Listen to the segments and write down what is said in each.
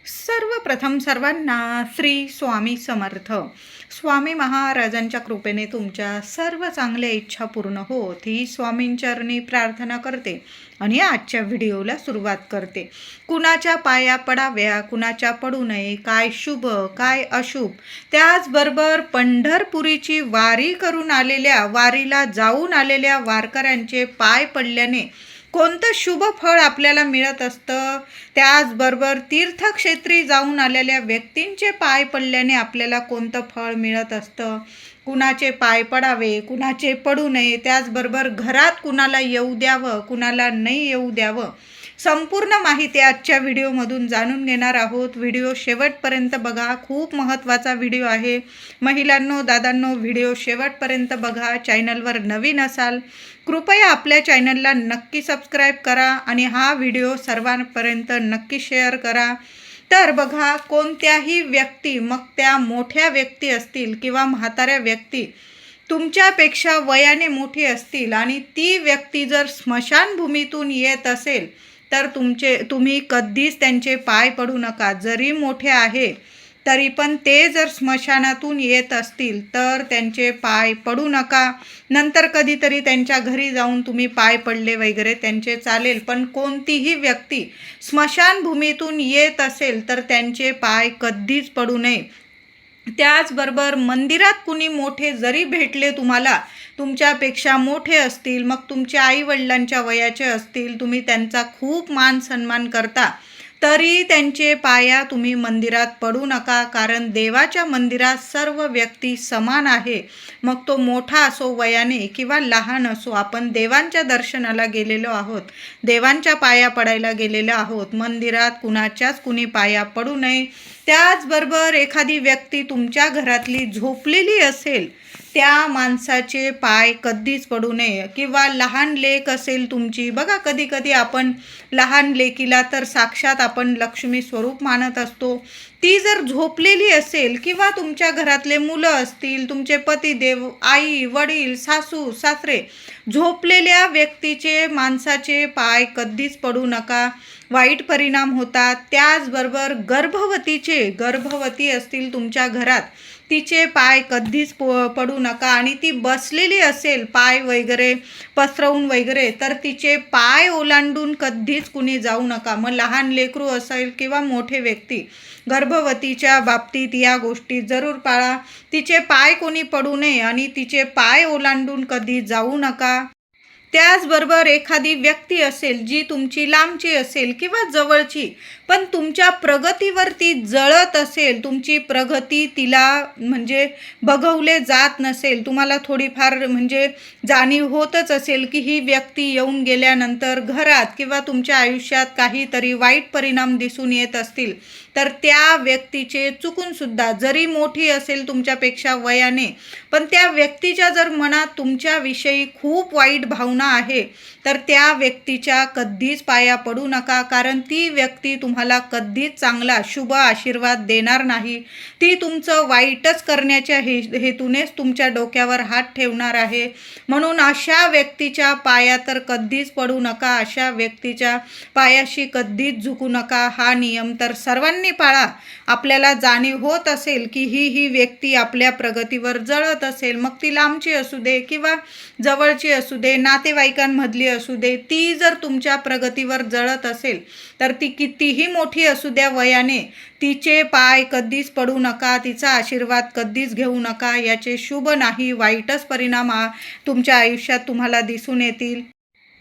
सर्वप्रथम सर्वांना श्री स्वामी समर्थ. स्वामी महाराजांच्या कृपेने तुमच्या सर्व चांगल्या इच्छा पूर्ण होत ही स्वामींचरणी प्रार्थना करते आणि आजच्या व्हिडिओला सुरुवात करते. कुणाच्या पाया पडाव्या, कुणाच्या पडू नये, काय शुभ काय अशुभ. त्याचबरोबर पंढरपुरीची वारी करून आलेल्या, वारीला जाऊन आलेल्या वारकऱ्यांचे पाय पडल्याने कोणतं शुभ फळ आपल्याला मिळत असतं. त्याचबरोबर तीर्थक्षेत्री जाऊन आलेल्या व्यक्तींचे पाय पडल्याने आपल्याला कोणतं फळ मिळत असतं. कुणाचे पाय पडावे, कुणाचे पडू नये, त्याचबरोबर घरात कुणाला येऊ द्यावं, कुणाला नाही येऊ द्यावं, संपूर्ण माहिती आजच्या व्हिडिओमधून जाणून घेणार आहोत. व्हिडिओ शेवटपर्यंत बघा, खूप महत्त्वाचा व्हिडिओ आहे. महिलांनो, दादांनो, व्हिडिओ शेवटपर्यंत बघा. चॅनलवर नवीन असाल कृपया आपल्या चॅनलला नक्की सबस्क्राईब करा आणि हा व्हिडिओ सर्वांपर्यंत नक्की शेअर करा. तर बघा, कोणत्याही व्यक्ती, मग त्या मोठ्या व्यक्ती असतील किंवा म्हाताऱ्या व्यक्ती, तुमच्यापेक्षा वयाने मोठी असतील आणि ती व्यक्ती जर स्मशानभूमीतून येत असेल तर तुम्ही कधीच त्यांचे पाय पडू नका. जरी मोठे आहे तरी पण ते जर स्मशानातून येत असतील तर त्यांचे पाय पडू नका. नंतर कधीतरी त्यांच्या घरी जाऊन तुम्ही पाय पडले वगैरे त्यांचे चालेल, पण कोणतीही व्यक्ती स्मशानभूमीतून येत असेल तर त्यांचे पाय कधीच पडू नये. त्याचबरोबर मंदिरात कुणी मोठे जरी भेटले तुम्हाला, तुमच्यापेक्षा मोठे असतील, मग तुमच्या आईवडिलांच्या वयाचे असतील, तुम्ही त्यांचा खूप मान सन्मान करता, तरी त्यांचे पाया तुम्ही मंदिरात पडू नका. कारण देवाच्या मंदिरात सर्व व्यक्ती समान आहे. मग तो मोठा असो वयाने किंवा लहान असो, आपण देवांच्या दर्शनाला गेलेलो आहोत, देवांच्या पाया पडायला गेलेलो आहोत. मंदिरात कुणाच्याच कुणी पाया पडू नये. त्याचबरोबर एखादी व्यक्ती तुमच्या घरातली झोपलेली असेल, त्या माणसाचे पाय कधीच पडू नये. किंवा लहान लेक असेल तुमची, बघा कधी कधी आपण लहान लेकीला तर साक्षात आपण लक्ष्मी स्वरूप मानत असतो. ती जर झोपलेली असेल किंवा तुमच्या घरातले मुलं असतील, तुमचे पतिदेव, आई वडील, सासू सासरे, झोपलेल्या व्यक्तीचे, माणसाचे पाय कधीच पडू नका, वाईट परिणाम होतात. त्याचबरोबर गर्भवती असतील तुमच्या घरात, तिचे पाय कधीच पडू नका. आणि ती बसलेली असेल पाय वगैरे पसरवून वगैरे, तर तिचे पाय ओलांडून कधीच कुणी जाऊ नका. मग लहान लेकरू असेल किंवा मोठे व्यक्ती, गर्भवतीच्या बाबतीत या गोष्टी जरूर पाळा. तिचे पाय कोणी पडू नये आणि तिचे पाय ओलांडून कधी जाऊ नका. त्याचबरोबर एखादी व्यक्ती असेल जी तुमची लांबची असेल किंवा जवळची, पण तुमच्या प्रगतीवरती जळत असेल, तुमची प्रगती तिला म्हणजे बघवले जात नसेल, तुम्हाला थोडीफार म्हणजे जाणीव होतच असेल की ही व्यक्ती येऊन गेल्यानंतर घरात किंवा तुमच्या आयुष्यात काहीतरी वाईट परिणाम दिसून येत असतील, तर त्या व्यक्तीचे चुकूनसुद्धा, जरी मोठी असेल तुमच्यापेक्षा वयाने, पण त्या व्यक्तीच्या जर मनात तुमच्याविषयी खूप वाईट भावना आहे, तर त्या व्यक्तीच्या कधीच पाया पडू नका. कारण ती व्यक्ती तुम्हाला कधीच चांगला शुभ आशीर्वाद देणार नाही. ती तुमचं वाईटच करण्याच्या हेतूनेच तुमच्या डोक्यावर हात ठेवणार आहे. म्हणून अशा व्यक्तीच्या पाया तर कधीच पडू नका, अशा व्यक्तीच्या पायाशी कधीच झुकू नका. हा नियम तर सर्वांनी पाळा. आपल्याला जाणीव होत असेल की ही व्यक्ती आपल्या प्रगतीवर जळत असेल, मग ती लांबची असू दे किंवा जवळची असू दे, नातेवाईकांमधली असू दे, ती जर तुमच्या प्रगतीवर जळत असेल तर ती कितीही मोठी असू द्या वयाने, तिचे पाय कधीच पडू नका, तिचा आशीर्वाद कधीच घेऊ नका. याचे शुभ नाही, वाईटच परिणाम तुमच्या आयुष्यात तुम्हाला दिसून येतील.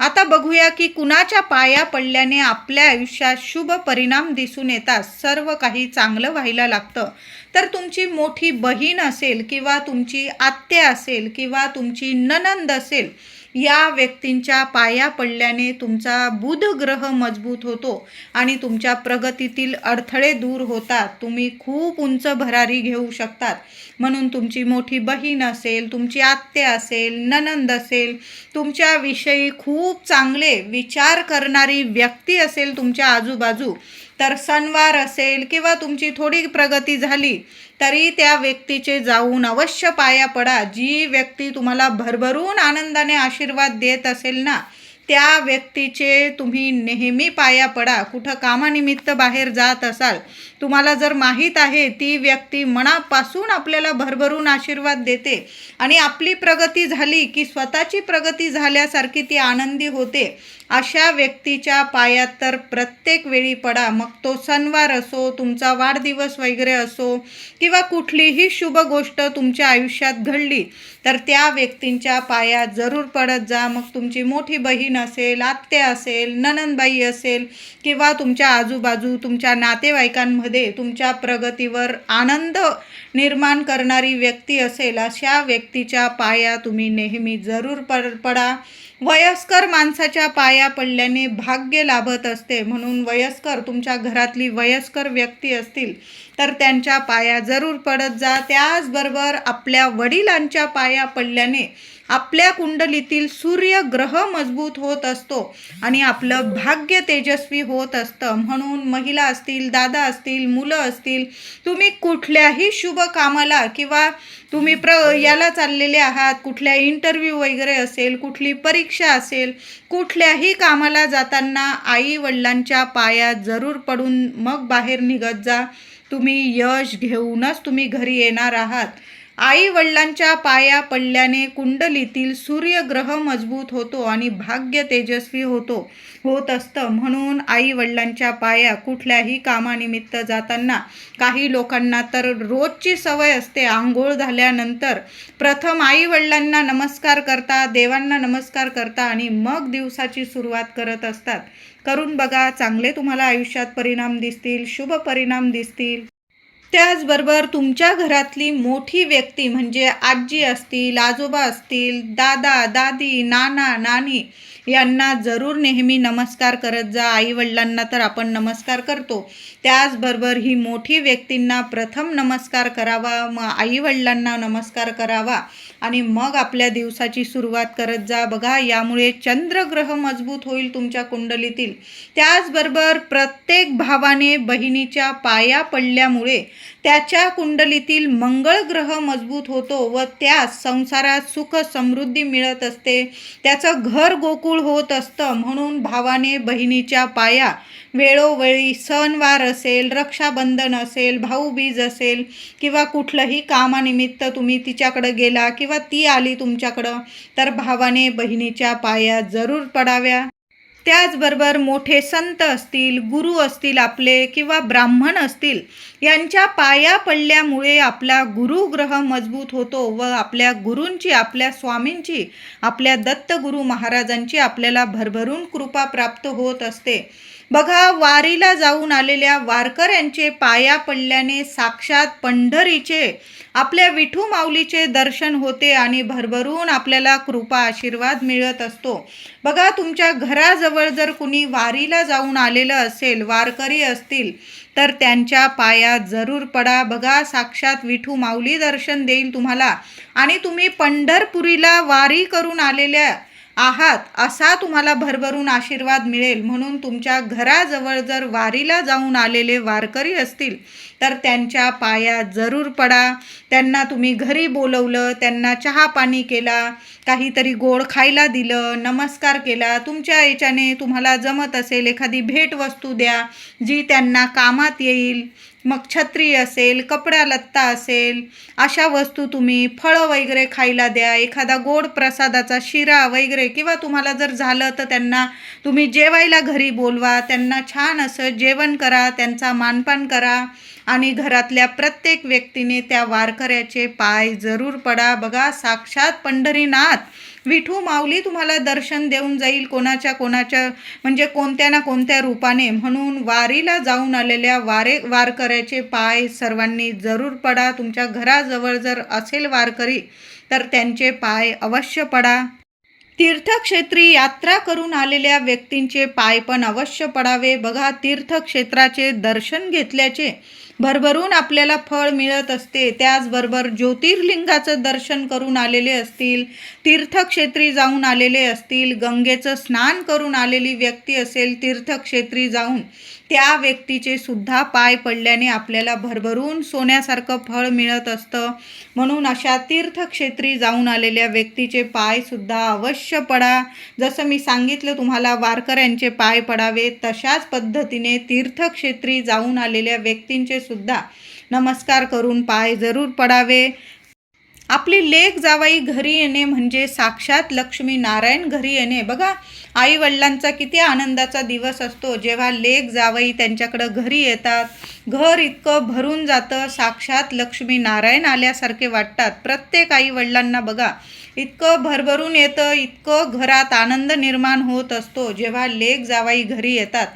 आता बघूया की कुणाच्या पाया पडल्याने आपल्या आयुष्यात शुभ परिणाम दिसून येतात, सर्व काही चांगलं व्हायला लागतं. तर तुमची मोठी बहीण असेल किंवा तुमची आत्या असेल किंवा तुमची नणंद असेल, या व्यक्तींच्या पाया पडल्याने तुमचा बुध ग्रह मजबूत होतो आणि तुमच्या प्रगतीतील अडथळे दूर होतात. तुम्ही खूप उंच भरारी घेऊ शकतात. म्हणून तुमची मोठी बहीण असेल, तुमची आत्या असेल, नणंद असेल, तुमच्याविषयी खूप चांगले विचार करणारी व्यक्ती असेल तुमच्या आजूबाजू, तर सणवार असेल किंवा तुमची थोडी प्रगती झाली तरी त्या व्यक्तीचे जाऊन अवश्य पाया पडा. जी व्यक्ती तुम्हाला भरभरून आनंदाने आशीर्वाद देत असेल ना, त्या व्यक्तीचे तुम्ही नेहमी पाया पडा. कुठं कामानिमित्त बाहेर जात असाल, तुम्हाला जर माहीत आहे ती व्यक्ती मनापासून आपल्याला भरभरून आशीर्वाद देते आणि आपली प्रगती झाली की स्वतःची प्रगती झाल्यासारखी ती आनंदी होते, अशा व्यक्तीच्या पायात तर प्रत्येक वेळी पडा. मग तो सणवार असो, तुमचा वाढदिवस वगैरे असो, किंवा कुठलीही शुभ गोष्ट तुमच्या आयुष्यात घडली तर त्या व्यक्तींच्या पायात जरूर पडत जा. मग तुमची मोठी बहीण असेल, आत्या असेल, नणंदबाई असेल, किंवा तुमच्या आजूबाजू तुमच्या नातेवाईकांमध्ये तुमच्या प्रगतीवर आनंद निर्माण करणारी व्यक्ती असेल, अशा व्यक्तीच्या पाया तुम्ही नेहमी जरूर पडा. वयस्कर माणसाच्या पाया पडल्याने भाग्य लाभत असते, म्हणून वयस्कर तुमच्या घरातली वयस्कर व्यक्ती असतील तर त्यांच्या पाया जरूर पडत जा. त्याचबरोबर आपल्या वडिलांच्या पाया पडल्याने आपल्या कुंडलीतील सूर्यग्रह मजबूत होत असतो आणि आपलं भाग्य तेजस्वी होत असतं. म्हणून महिला असतील, दादा असतील, मुलं असतील, तुम्ही कुठल्याही शुभ कामाला किंवा तुम्ही याला चाललेले आहात, कुठल्या इंटरव्ह्यू वगैरे असेल, कुठली परीक्षा असेल, कुठल्याही कामाला जाताना आई वडिलांच्या पायात जरूर पडून मग बाहेर निघत जा. तुम्ही यश घेऊनच तुम्ही घरी येणार आहात. आई वडिलांच्या पाया पडल्याने कुंडलीतील सूर्यग्रह मजबूत होतो आणि भाग्य तेजस्वी होत असतं. म्हणून आई वडिलांच्या पाया कुठल्याही कामानिमित्त जाताना, काही लोकांना तर रोजची सवय असते, आंघोळ झाल्यानंतर प्रथम आई वडिलांना नमस्कार करता, देवांना नमस्कार करता आणि मग दिवसाची सुरुवात करत असतात. करून बघा, चांगले तुम्हाला आयुष्यात परिणाम दिसतील, शुभ परिणाम दिसतील. त्याचबरोबर तुमच्या घरातली मोठी व्यक्ती म्हणजे आजी असतील, आजोबा असतील, दादा दादी, नाना नानी यांना जरूर नेहमी नमस्कार करत जा. आईवडिलांना तर आपण नमस्कार करतो, त्याचबरोबर ही मोठी व्यक्तींना प्रथम नमस्कार करावा, मग आईवडिलांना नमस्कार करावा आणि मग आपल्या दिवसाची सुरुवात करत जा. बघा, यामुळे चंद्रग्रह मजबूत होईल तुमच्या कुंडलीतील. त्याचबरोबर प्रत्येक भावाने बहिणीच्या पाया पडल्यामुळे त्याच्या कुंडलीतील मंगळ ग्रह मजबूत होतो व त्यास संसारात सुख समृद्धी मिळत असते, त्याचं घर गोकुळ होत असतं. म्हणून भावाने बहिणीच्या पाया वेळोवेळी सणवार असेल, रक्षाबंधन असेल, भाऊबीज असेल किंवा कुठलंही कामानिमित्त तुम्ही तिच्याकडं गेला किंवा ती आली तुमच्याकडं, तर भावाने बहिणीच्या पाया जरूर पडाव्या. त्याचबरोबर मोठे संत असतील, गुरु असतील आपले किंवा ब्राह्मण असतील, यांच्या पाया पडल्यामुळे आपला गुरुग्रह मजबूत होतो व आपल्या गुरूंची, आपल्या स्वामींची, आपल्या दत्तगुरु महाराजांची आपल्याला भरभरून कृपा प्राप्त होत असते. बघा, वारीला जाऊन आलेल्या वारकऱ्यांचे पाया पडल्याने साक्षात पंढरीचे, आपल्या विठू माऊलीचे दर्शन होते आणि भरभरून आपल्याला कृपा आशीर्वाद मिळत असतो. बघा, तुमच्या घराजवळ जर कुणी वारीला जाऊन आलेलं असेल, वारकरी असतील, तर त्यांच्या पायात जरूर पडा. बघा, साक्षात विठू माऊली दर्शन देईल तुम्हाला आणि तुम्ही पंढरपुरीला वारी करून आलेल्या आहात असा तुम्हाला भरभरून आशीर्वाद मिळेल. म्हणून तुमच्या घराजवळ जर वारीला जाऊन आलेले वारकरी असतील तर त्यांच्या पायात जरूर पडा. त्यांना तुम्ही घरी बोलवलं, त्यांना चहा पाणी केला, काहीतरी गोड खायला दिलं, नमस्कार केला, तुमच्या याच्याने तुम्हाला जमत असेल एखादी भेटवस्तू द्या जी त्यांना कामात येईल. मग छत्री असेल, कपडा लत्ता असेल, अशा वस्तू तुम्ही, फळं वगैरे खायला द्या, एखादा गोड प्रसादाचा शिरा वगैरे, किंवा तुम्हाला जर झालं तर त्यांना तुम्ही जेवायला घरी बोलवा, त्यांना छान असं जेवण करा, त्यांचा मानपान करा आणि घरातल्या प्रत्येक व्यक्तीने त्या वारकऱ्याचे पाय जरूर पडा. बघा, साक्षात पंढरीनाथ विठू माऊली तुम्हाला दर्शन देऊन जाईल, कोणाच्या म्हणजे कोणत्या ना कोणत्या रूपाने. म्हणून वारीला जाऊन आलेल्या वारकऱ्याचे पाय सर्वांनी जरूर पडा. तुमच्या घराजवळ जर असेल वारकरी तर त्यांचे पाय अवश्य पडा. तीर्थक्षेत्री यात्रा करून आलेल्या व्यक्तींचे पाय पण अवश्य पडावे. बघा, तीर्थक्षेत्राचे दर्शन घेतल्याचे भरभरून आपल्याला फळ मिळत असते. त्याचबरोबर ज्योतिर्लिंगाचं दर्शन करून आलेले असतील, तीर्थक्षेत्री जाऊन आलेले असतील, गंगेचं स्नान करून आलेली व्यक्ती असेल, तीर्थक्षेत्री जाऊन त्या व्यक्तीचे सुद्धा पाय पडल्याने आपल्याला भरभरून सोन्यासारखं फळ मिळत असतं. म्हणून अशा तीर्थक्षेत्री जाऊन आलेल्या व्यक्तीचे पाय सुद्धा अवश्य पडा. जसं मी सांगितलं तुम्हाला वारकऱ्यांचे पाय पडावे, तशाच पद्धतीने तीर्थक्षेत्री जाऊन आलेल्या व्यक्तींचे सुद्धा नमस्कार करून पाय जरूर पडावे. आपली लेक जावाई घरी येणे म्हणजे साक्षात लक्ष्मी नारायण घरी येणे. बघा, आई वडिलांचा किती आनंदाचा दिवस असतो जेव्हा लेक जावई त्यांच्याकडं घरी येतात. घर इतकं भरून जातं, साक्षात लक्ष्मी नारायण आल्यासारखे वाटतात. प्रत्येक आई वडिलांना बघा इतकं भरभरून येतं, इतकं घरात आनंद निर्माण होत असतो जेव्हा लेक जावाई घरी येतात.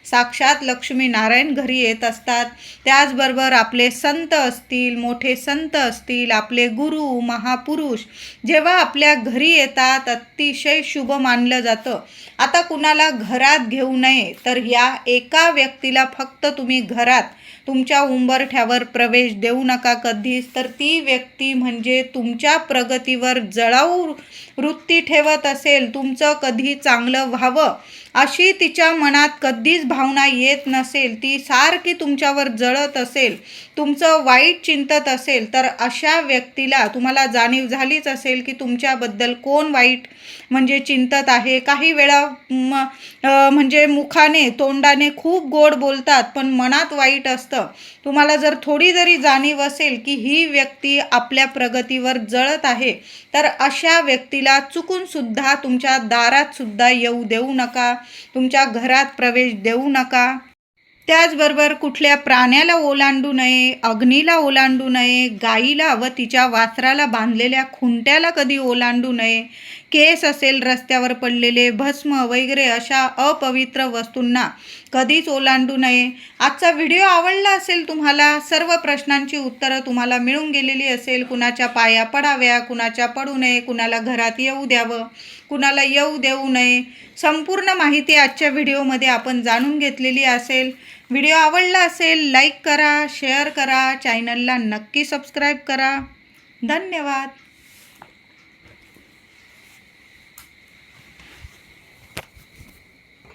साक्षात लक्ष्मी नारायण घरी येत असतात. त्याचबरोबर आपले संत असतील, मोठे संत असतील, आपले गुरु महापुरुष जेव्हा आपल्या घरी येतात अतिशय शुभ मानलं जातं. आता कुणाला घरात घेऊ नये, तर या एका व्यक्तीला फक्त तुम्ही घरात तुमच्या उंबरठ्यावर प्रवेश देऊ नका कधीच. तर ती व्यक्ती म्हणजे तुमच्या प्रगतीवर जळाऊ वृत्ती ठेवत असेल, तुमचं कधी चांगलं व्हावं अशी तिच्या मनात कधीच भावना येत नसेल, ती सारखी तुमच्यावर जळत असेल, तुमचं वाईट चिंतत असेल, तर अशा व्यक्तीला तुम्हाला जाणीव झालीच असेल की तुमच्याबद्दल कोण वाईट म्हणजे चिंतत आहे. काही वेळा म्हणजे मुखाने तोंडाने खूप गोड बोलतात पण मनात वाईट असतं. तुम्हाला जर थोडी जरी जाणीव असेल की ही व्यक्ती आपल्या प्रगतीवर जळत आहे, तर अशा व्यक्तीला चुकून सुद्धा तुमच्या दारात सुद्धा येऊ देऊ नका, तुमच्या घरात प्रवेश देऊ नका. त्याचबरोबर कुठल्या प्राण्याला ओलांडू नये, अग्नीला ओलांडू नये, गाईला व तिच्या वासराला बांधलेल्या खुंट्याला कधी ओलांडू नये. केस असेल रस्त्यावर पडलेले, भस्म वगैरे अशा अपवित्र वस्तूंना कधीच ओलांडू नये. आजचा व्हिडिओ आवडला असेल तुम्हाला, सर्व प्रश्नांची उत्तरं तुम्हाला मिळून गेलेली असेल. कुणाच्या पाया पडाव्या, कुणाच्या पडू नये, कुणाला घरात येऊ द्यावं, कुणाला येऊ देऊ नये, संपूर्ण माहिती आजच्या व्हिडिओमध्ये आपण जाणून घेतलेली असेल. व्हिडिओ आवडला असेल लाईक करा, शेअर करा, चॅनलला नक्की सबस्क्राईब करा. धन्यवाद.